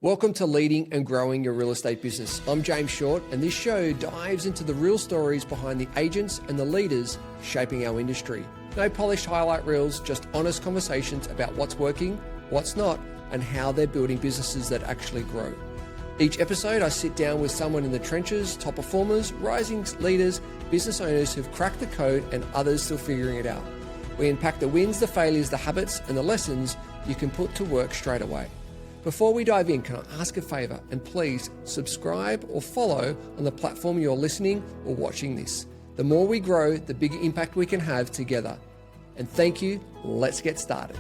Welcome to Leading and Growing Your Real Estate Business. I'm James Short, and this show dives into the real stories behind the agents and the leaders shaping our industry. No polished highlight reels, just honest conversations about what's working, what's not, and how they're building businesses that actually grow. Each episode, I sit down with someone in the trenches, top performers, rising leaders, business owners who've cracked the code and others still figuring it out. We unpack the wins, the failures, the habits, and the lessons you can put to work straight away. Before we dive in, can I ask a favor, and please subscribe or follow on the platform you're listening or watching this. The more we grow, the bigger impact we can have together. And thank you. Let's get started.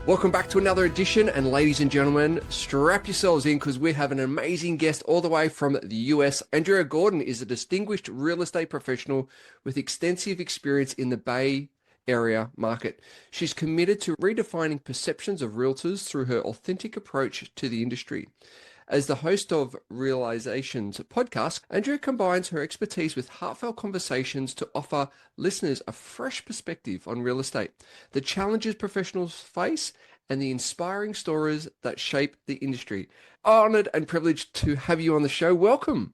Welcome back to another edition, and ladies and gentlemen, strap yourselves in because we have an amazing guest all the way from the US. Andrea Gordon is a distinguished real estate professional with extensive experience in the Bay Area market. She's committed to redefining perceptions of realtors through her authentic approach to the industry. As the host of Realizations podcast, Andrea combines her expertise with heartfelt conversations to offer listeners a fresh perspective on real estate, the challenges professionals face, and the inspiring stories that shape the industry. Honored and privileged to have you on the show. Welcome.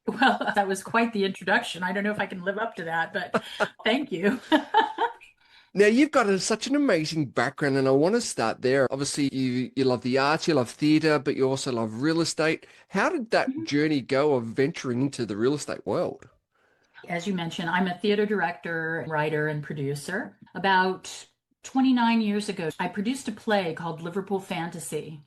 Well, that was quite the introduction. I don't know if I can live up to that, but thank you. Now, you've got such an amazing background, and I want to start there. Obviously, you love the arts, you love theatre, but you also love real estate. How did that journey go of venturing into the real estate world? As you mentioned, I'm a theater director, writer, and producer. About 29 years ago, I produced a play called Liverpool Fantasy.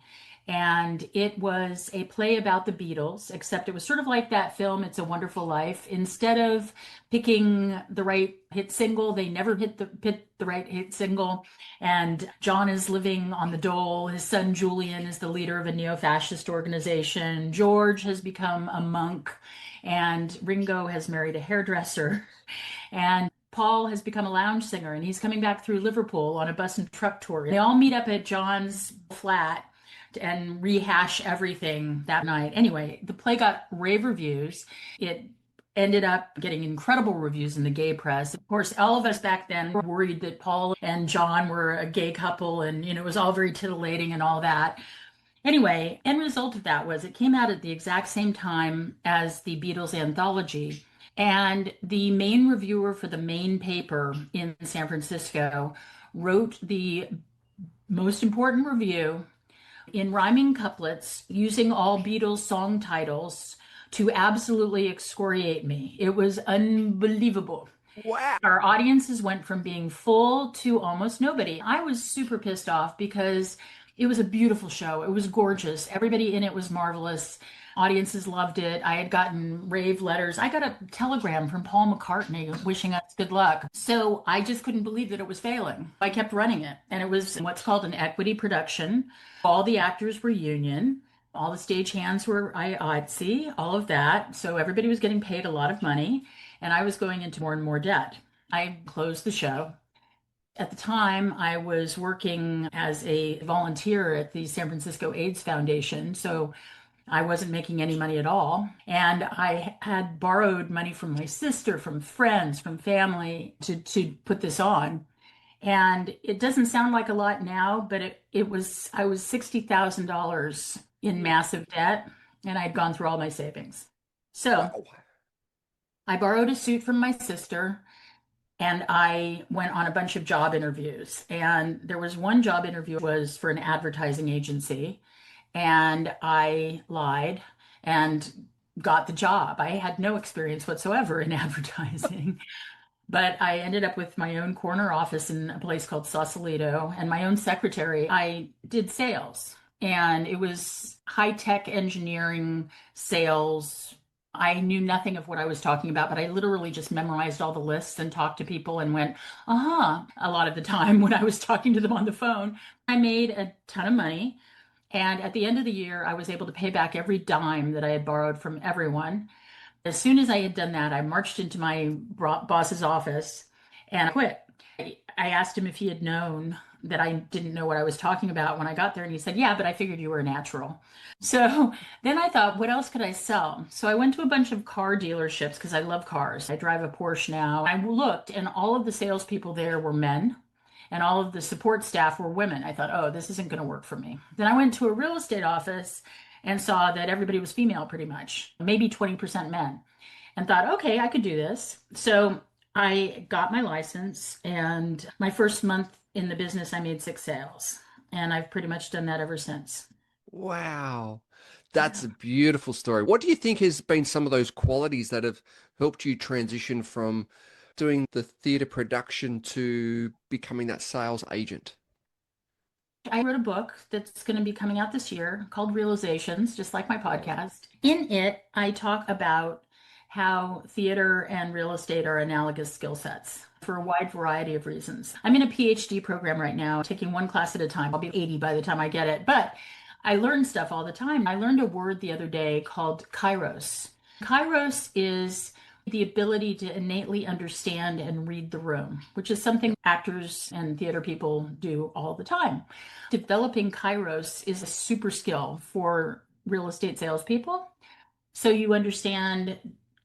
And it was a play about the Beatles, except it was sort of like that film, It's a Wonderful Life. Instead of picking the right hit single, they never hit the right hit single. And John is living on the dole. His son Julian is the leader of a neo-fascist organization. George has become a monk. And Ringo has married a hairdresser. And Paul has become a lounge singer. And he's coming back through Liverpool on a bus and truck tour. They all meet up at John's flat and rehash everything that night. Anyway, the play got rave reviews. It ended up getting incredible reviews in the gay press. Of course, all of us back then were worried that Paul and John were a gay couple, and it was all very titillating and all that. Anyway, end result of that was it came out at the exact same time as the Beatles anthology. And the main reviewer for the main paper in San Francisco wrote the most important review in rhyming couplets, using all Beatles song titles to absolutely excoriate me. It was unbelievable. Wow. Our audiences went from being full to almost nobody. I was super pissed off because it was a beautiful show. It was gorgeous. Everybody in it was marvelous. Audiences loved it. I had gotten rave letters. I got a telegram from Paul McCartney wishing us good luck. So I just couldn't believe that it was failing. I kept running it. And it was what's called an equity production. All the actors were union. All the stagehands were IATSE, all of that. So everybody was getting paid a lot of money. And I was going into more and more debt. I closed the show. At the time, I was working as a volunteer at the San Francisco AIDS Foundation. So I wasn't making any money at all. And I had borrowed money from my sister, from friends, from family to put this on. And it doesn't sound like a lot now, but I was $60,000 in massive debt, and I'd gone through all my savings. So Wow. I borrowed a suit from my sister, and I went on a bunch of job interviews. And there was one job interview was for an advertising agency. And I lied and got the job. I had no experience whatsoever in advertising, but I ended up with my own corner office in a place called Sausalito and my own secretary. I did sales, and it was high-tech engineering sales. I knew nothing of what I was talking about, but I literally just memorized all the lists and talked to people and went, a lot of the time when I was talking to them on the phone. I made a ton of money. And at the end of the year, I was able to pay back every dime that I had borrowed from everyone. As soon as I had done that, I marched into my boss's office and I quit. I asked him if he had known that I didn't know what I was talking about when I got there. And he said, yeah, but I figured you were a natural. So then I thought, what else could I sell? So I went to a bunch of car dealerships because I love cars. I drive a Porsche now. I looked, and all of the salespeople there were men. and all of the support staff were women. I thought, oh, this isn't going to work for me. Then I went to a real estate office and saw that everybody was female pretty much, maybe 20% men, and thought, okay, I could do this. So I got my license, and my first month in the business, I made 6 sales. And I've pretty much done that ever since. Wow. That's Yeah. a beautiful story. What do you think has been some of those qualities that have helped you transition from doing the theater production to becoming that sales agent? I wrote a book that's going to be coming out this year called Realizations, just like my podcast. In it, I talk about how theater and real estate are analogous skill sets for a wide variety of reasons. I'm in a PhD program right now, taking one class at a time. I'll be 80 by the time I get it, but I learn stuff all the time. I learned a word the other day called kairos. Kairos is the ability to innately understand and read the room, which is something actors and theater people do all the time. Developing kairos is a super skill for real estate salespeople. So you understand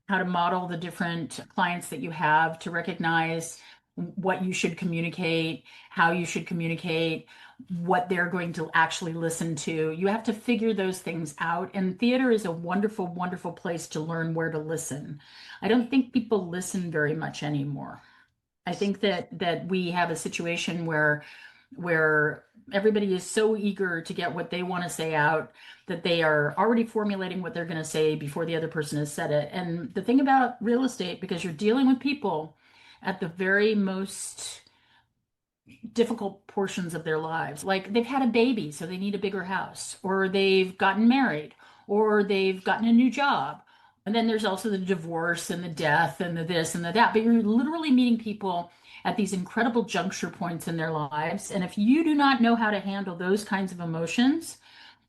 how to model the different clients that you have, to recognize what you should communicate, how you should communicate, what they're going to actually listen to. You have to figure those things out. And theater is a wonderful, wonderful place to learn where to listen. I don't think people listen very much anymore. I think that we have a situation where everybody is so eager to get what they want to say out that they are already formulating what they're going to say before the other person has said it. And the thing about real estate, because you're dealing with people at the very most difficult portions of their lives, like they've had a baby, so they need a bigger house, or they've gotten married, or they've gotten a new job. And then there's also the divorce and the death and the this and the that. But you're literally meeting people at these incredible juncture points in their lives. And if you do not know how to handle those kinds of emotions,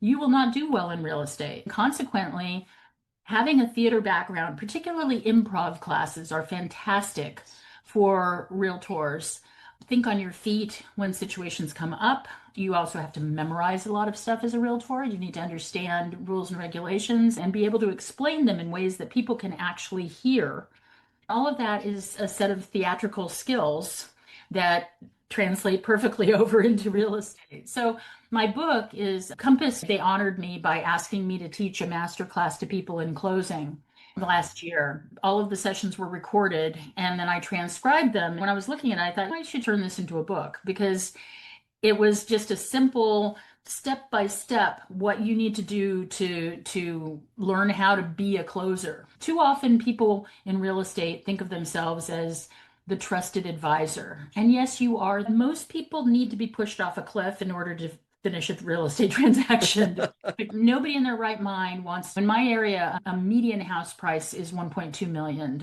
you will not do well in real estate. Consequently, having a theater background, particularly improv classes, are fantastic for realtors. Think on your feet when situations come up. You also have to memorize a lot of stuff as a realtor. You need to understand rules and regulations and be able to explain them in ways that people can actually hear. All of that is a set of theatrical skills that translate perfectly over into real estate. So my book is Compass. They honored me by asking me to teach a master class to people in closing last year. All of the sessions were recorded and then I transcribed them. When I was looking at it, I thought I should turn this into a book because it was just a simple step by step what you need to do to learn how to be a closer. Too often people in real estate think of themselves as the trusted advisor. And yes, you are. Most people need to be pushed off a cliff in order to finish a real estate transaction. Nobody in their right mind wants, in my area, a median house price is $1.2 million.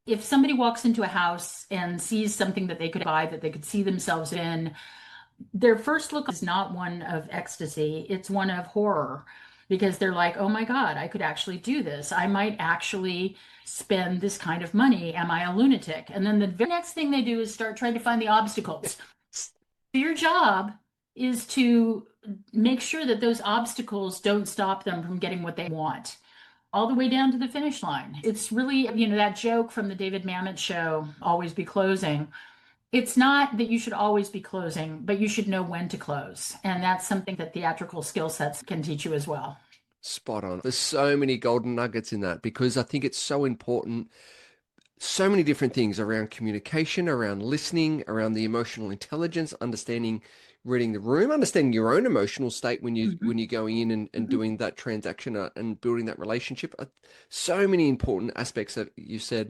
If somebody walks into a house and sees something that they could buy, that they could see themselves in, their first look is not one of ecstasy, it's one of horror because they're like, oh my God, I could actually do this. I might actually spend this kind of money. Am I a lunatic? And then the very next thing they do is start trying to find the obstacles. Your job is to make sure that those obstacles don't stop them from getting what they want all the way down to the finish line. It's really, that joke from the David Mamet show, always be closing. It's not that you should always be closing, but you should know when to close. And that's something that theatrical skill sets can teach you as well. Spot on. There's so many golden nuggets in that because I think it's so important. So many different things around communication, around listening, around the emotional intelligence, understanding, reading the room, understanding your own emotional state when Mhm. you're going in and Mhm. doing that transaction and building that relationship. So many important aspects that you said,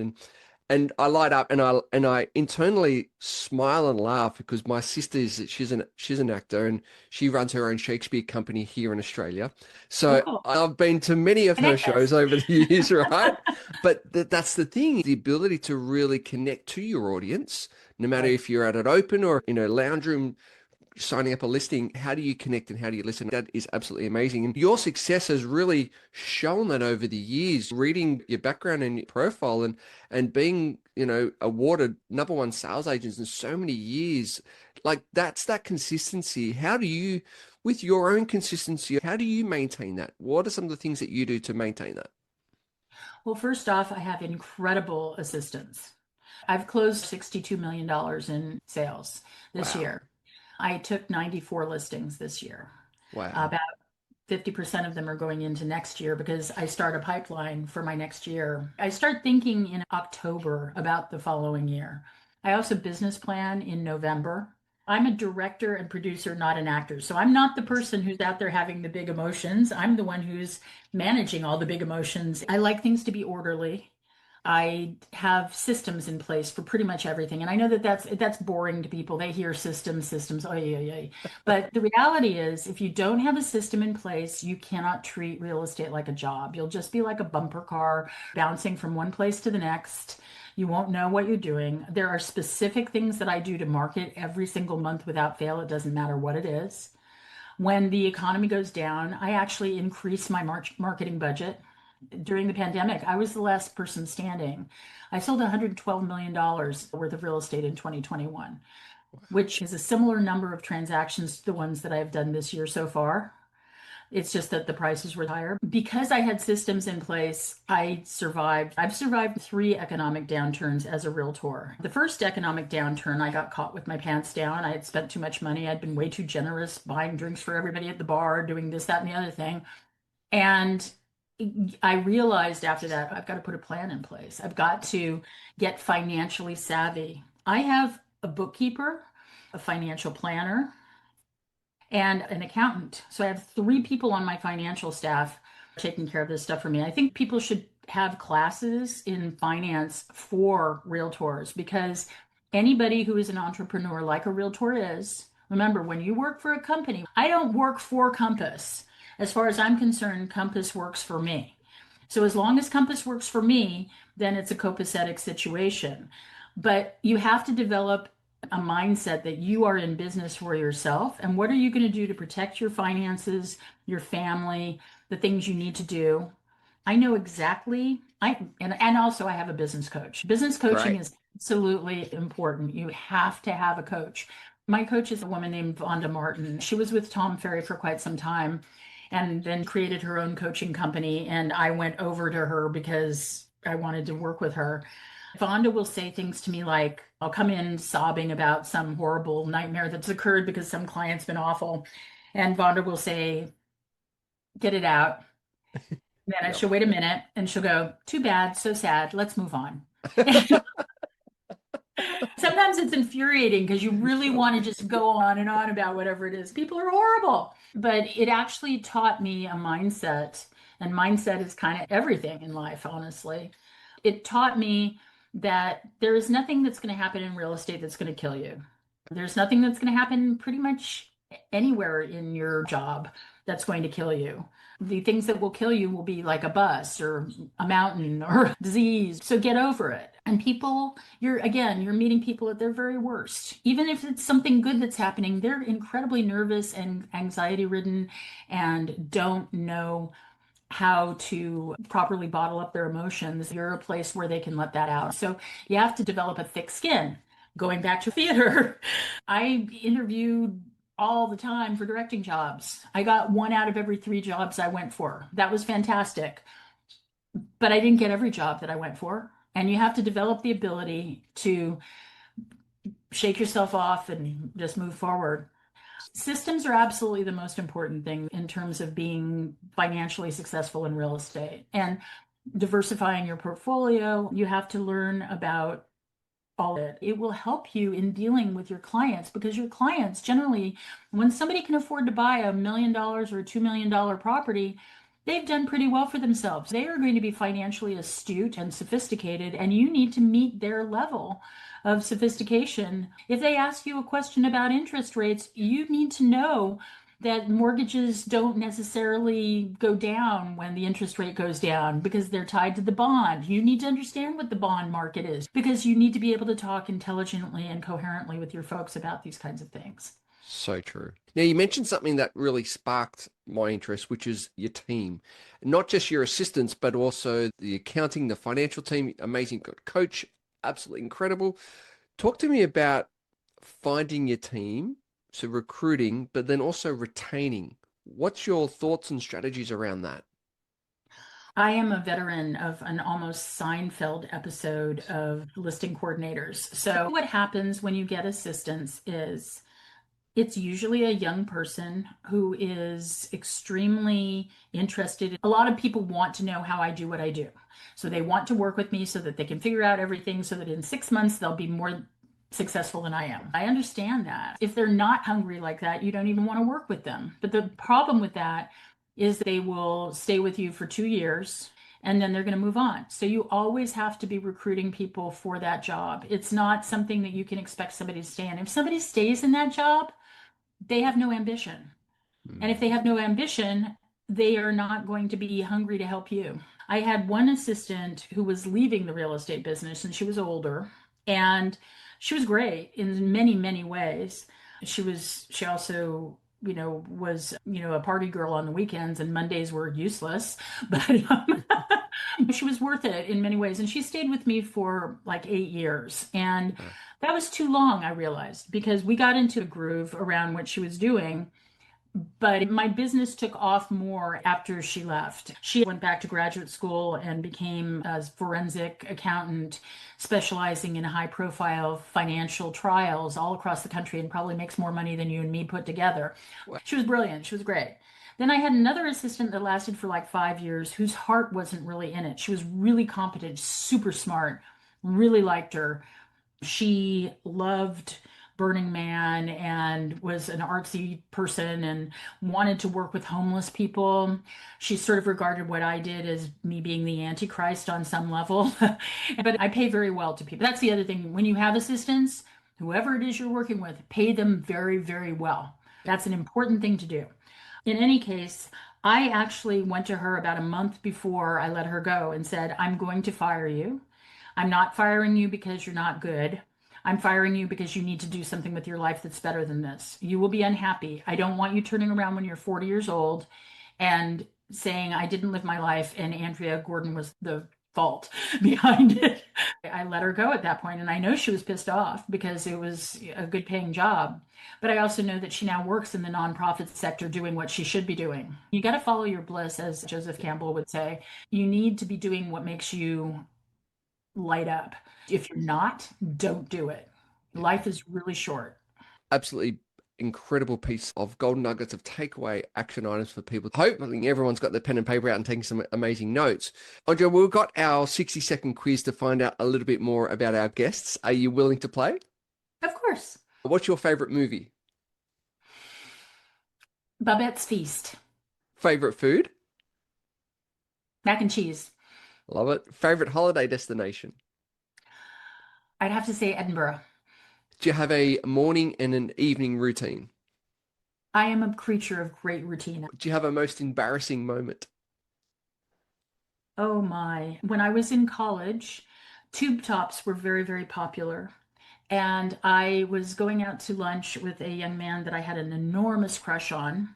and I light up and I internally smile and laugh because my sister she's an actor and she runs her own Shakespeare company here in Australia. Oh, So cool. I've been to many of her Connect shows us. over the years, right? But that's the thing, the ability to really connect to your audience, no matter Right. if you're at an open or in a lounge room signing up a listing, how do you connect and how do you listen? That is absolutely amazing. And your success has really shown that over the years, reading your background and your profile and being, awarded number one sales agents in so many years. Like that's that consistency. How do you, with your own consistency, how do you maintain that? What are some of the things that you do to maintain that? Well, first off, I have incredible assistants. I've closed $62 million in sales this Wow. year. I took 94 listings this year. Wow. About 50% of them are going into next year because I start a pipeline for my next year. I start thinking in October about the following year. I also business plan in November. I'm a director and producer, not an actor. So I'm not the person who's out there having the big emotions. I'm the one who's managing all the big emotions. I like things to be orderly. I have systems in place for pretty much everything. And I know that that's boring to people. They hear systems. Oh, yeah, yeah. But the reality is, if you don't have a system in place, you cannot treat real estate like a job. You'll just be like a bumper car bouncing from one place to the next. You won't know what you're doing. There are specific things that I do to market every single month without fail. It doesn't matter what it is. When the economy goes down, I actually increase my marketing budget. During the pandemic, I was the last person standing. I sold $112 million worth of real estate in 2021, which is a similar number of transactions to the ones that I've done this year so far. It's just that the prices were higher. Because I had systems in place, I survived. I've survived 3 economic downturns as a realtor. The first economic downturn, I got caught with my pants down. I had spent too much money. I'd been way too generous, buying drinks for everybody at the bar, doing this, that, and the other thing. And I realized after that, I've got to put a plan in place. I've got to get financially savvy. I have a bookkeeper, a financial planner, and an accountant. So I have 3 people on my financial staff taking care of this stuff for me. I think people should have classes in finance for realtors because anybody who is an entrepreneur, like a realtor is, remember, when you work for a company, I don't work for Compass. As far as I'm concerned, Compass works for me. So as long as Compass works for me, then it's a copacetic situation. But you have to develop a mindset that you are in business for yourself. And what are you going to do to protect your finances, your family, the things you need to do? I know exactly. And also I have a business coach. Business coaching Great. is absolutely important. You have to have a coach. My coach is a woman named Vonda Martin. She was with Tom Ferry for quite some time and then created her own coaching company. And I went over to her because I wanted to work with her. Vonda will say things to me like, I'll come in sobbing about some horrible nightmare that's occurred because some client's been awful. And Vonda will say, get it out. Then Yep. she'll wait a minute and she'll go, too bad, so sad, let's move on. Sometimes it's infuriating because you really Sure. want to just go on and on about whatever it is. People are horrible. But it actually taught me a mindset, and mindset is kind of everything in life, honestly. It taught me that there is nothing that's going to happen in real estate that's going to kill you. There's nothing that's going to happen pretty much anywhere in your job that's going to kill you. The things that will kill you will be like a bus or a mountain or disease. So get over it. And people, you're meeting people at their very worst. Even if it's something good that's happening, they're incredibly nervous and anxiety ridden and don't know how to properly bottle up their emotions. You're a place where they can let that out. So you have to develop a thick skin. Going back to theater, I interviewed all the time for directing jobs. I got 1 out of every 3 jobs I went for. That was fantastic. But I didn't get every job that I went for. And you have to develop the ability to shake yourself off and just move forward. Systems are absolutely the most important thing in terms of being financially successful in real estate and diversifying your portfolio. You have to learn about all of it. It will help you in dealing with your clients because your clients generally, when somebody can afford to buy $1 million or $2 million property, they've done pretty well for themselves. They are going to be financially astute and sophisticated, and you need to meet their level of sophistication. If they ask you a question about interest rates, you need to know that mortgages don't necessarily go down when the interest rate goes down because they're tied to the bond. You need to understand what the bond market is because you need to be able to talk intelligently and coherently with your folks about these kinds of things. So true. Now, you mentioned something that really sparked my interest, which is your team. Not just your assistants, but also the accounting, the financial team. Amazing coach, absolutely incredible. Talk to me about finding your team, so recruiting, but then also retaining. What's your thoughts and strategies around that? I am a veteran of an almost Seinfeld episode of listing coordinators. So, what happens when you get assistants is It's usually a young person who is extremely interested. A lot of people want to know how I do what I do. So they want to work with me so that they can figure out everything so that in 6 months they'll be more successful than I am. I understand that. If they're not hungry like that, you don't even want to work with them. But the problem with that is they will stay with you for 2 years and then they're going to move on. So you always have to be recruiting people for that job. It's not something that you can expect somebody to stay in. If somebody stays in that job, they have no ambition. And if they have no ambition, they are not going to be hungry to help you. I had one assistant who was leaving the real estate business and she was older and she was great in many, many ways. She also, was, a party girl on the weekends and Mondays were useless, but she was worth it in many ways. And she stayed with me for like 8 years. And that was too long, I realized, because we got into a groove around what she was doing. But my business took off more after she left. She went back to graduate school and became a forensic accountant, specializing in high profile financial trials all across the country and probably makes more money than you and me put together. She was brilliant. She was great. Then I had another assistant that lasted for like 5 years whose heart wasn't really in it. She was really competent, super smart, really liked her. She loved Burning Man and was an artsy person and wanted to work with homeless people. She sort of regarded what I did as me being the Antichrist on some level. But I pay very well to people. That's the other thing. When you have assistants, whoever it is you're working with, pay them very, very well. That's an important thing to do. In any case, I actually went to her about a month before I let her go and said, I'm going to fire you. I'm not firing you because you're not good. I'm firing you because you need to do something with your life that's better than this. You will be unhappy. I don't want you turning around when you're 40 years old and saying, I didn't live my life and Andrea Gordon was the fault behind it. I let her go at that point, and I know she was pissed off because it was a good paying job. But I also know that she now works in the nonprofit sector doing what she should be doing. You got to follow your bliss, as Joseph Campbell would say. You need to be doing what makes you light up. If you're not, don't do it. Life is really short. Absolutely incredible piece of golden nuggets of takeaway action items for people. Hopefully everyone's got their pen and paper out and taking some amazing notes. Andrea, we've got our 60-second quiz to find out a little bit more about our guests. Are you willing to play? Of course. What's your favorite movie? Babette's Feast. Favorite food? Mac and cheese. Love it. Favorite holiday destination? I'd have to say Edinburgh. Do you have a morning and an evening routine? I am a creature of great routine. Do you have a most embarrassing moment? Oh my. When I was in college, tube tops were very, very popular. And I was going out to lunch with a young man that I had an enormous crush on.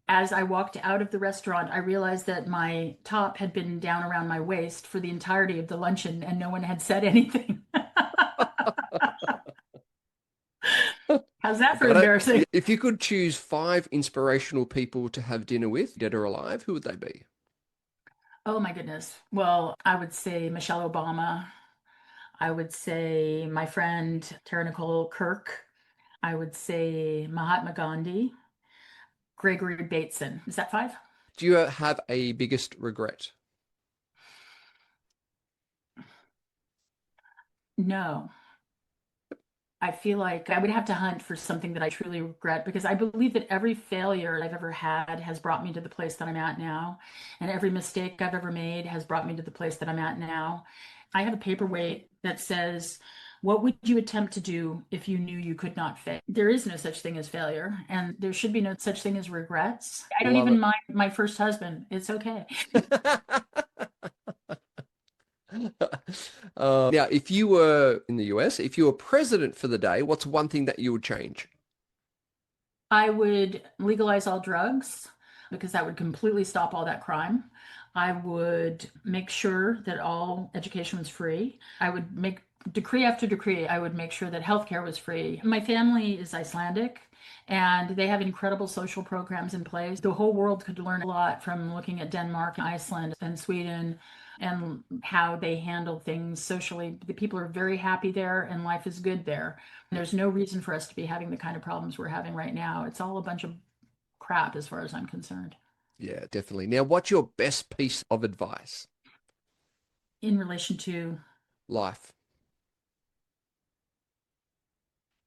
As I walked out of the restaurant, I realized that my top had been down around my waist for the entirety of the luncheon and no one had said anything. How's that for embarrassing? If you could choose 5 inspirational people to have dinner with, dead or alive, who would they be? Oh my goodness. Well, I would say Michelle Obama. I would say my friend Tara Nicole Kirk. I would say Mahatma Gandhi. Gregory Bateson. Is that 5? Do you have a biggest regret? No. I feel like I would have to hunt for something that I truly regret because I believe that every failure I've ever had has brought me to the place that I'm at now. And every mistake I've ever made has brought me to the place that I'm at now. I have a paperweight that says, what would you attempt to do if you knew you could not fail? There is no such thing as failure, and there should be no such thing as regrets. I don't even mind my first husband. It's okay. Now, if you were in the US, if you were president for the day, what's one thing that you would change? I would legalize all drugs because that would completely stop all that crime. I would make sure that all education was free. I would make decree after decree. I would make sure that healthcare was free. My family is Icelandic, And they have incredible social programs in place. The whole world could learn a lot from looking at Denmark, Iceland, and Sweden and how they handle things socially. The people are very happy there and life is good there. And there's no reason for us to be having the kind of problems we're having right now. It's all a bunch of crap as far as I'm concerned. Yeah, definitely. Now, what's your best piece of advice? In relation to Life.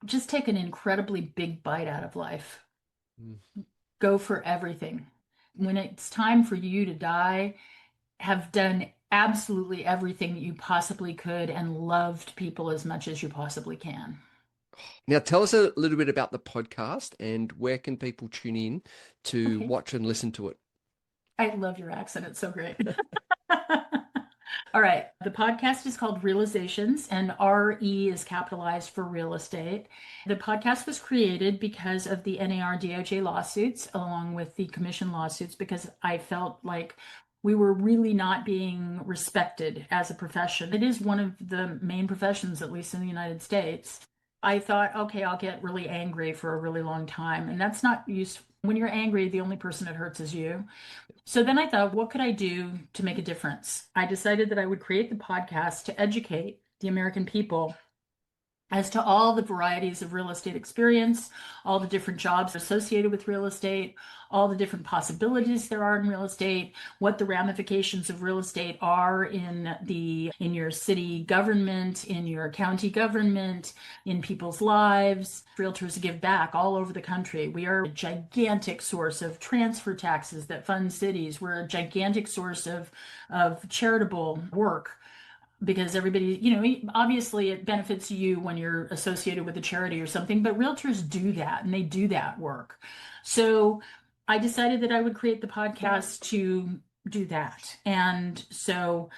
just take an incredibly big bite out of life. Mm. Go for everything. When it's time for you to die, have done absolutely everything that you possibly could and loved people as much as you possibly can. Now, tell us a little bit about the podcast and where can people tune in to Okay. watch and listen to it? I love your accent. It's so great. All right. The podcast is called Realizations, and RE is capitalized for real estate. The podcast was created because of the NAR DOJ lawsuits, along with the commission lawsuits, because I felt like we were really not being respected as a profession. It is one of the main professions, at least in the United States. I thought, okay, I'll get really angry for a really long time. And that's not useful. When you're angry, the only person it hurts is you. So then I thought, what could I do to make a difference? I decided that I would create the podcast to educate the American people as to all the varieties of real estate experience, all the different jobs associated with real estate, all the different possibilities there are in real estate, what the ramifications of real estate are in your city government, in your county government, in people's lives. Realtors give back all over the country. We are a gigantic source of transfer taxes that fund cities. We're a gigantic source of charitable work because everybody, obviously it benefits you when you're associated with a charity or something, but realtors do that and they do that work. So I decided that I would create the podcast to do that. And so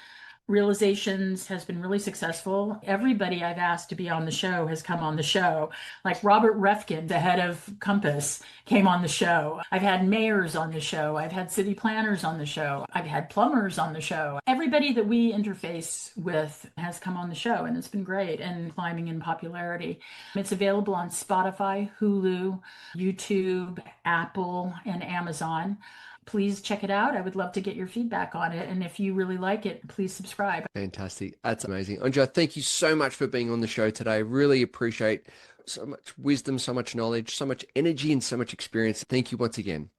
Realizations has been really successful. Everybody I've asked to be on the show has come on the show. Like Robert Refkin, the head of Compass, came on the show. I've had mayors on the show. I've had city planners on the show. I've had plumbers on the show. Everybody that we interface with has come on the show, and it's been great and climbing in popularity. It's available on Spotify, Hulu, YouTube, Apple, and Amazon. Please check it out. I would love to get your feedback on it. And if you really like it, please subscribe. Fantastic. That's amazing. Andrea, thank you so much for being on the show today. Really appreciate so much wisdom, so much knowledge, so much energy, and so much experience. Thank you once again.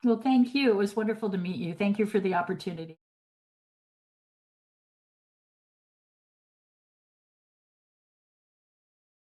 Well, thank you. It was wonderful to meet you. Thank you for the opportunity.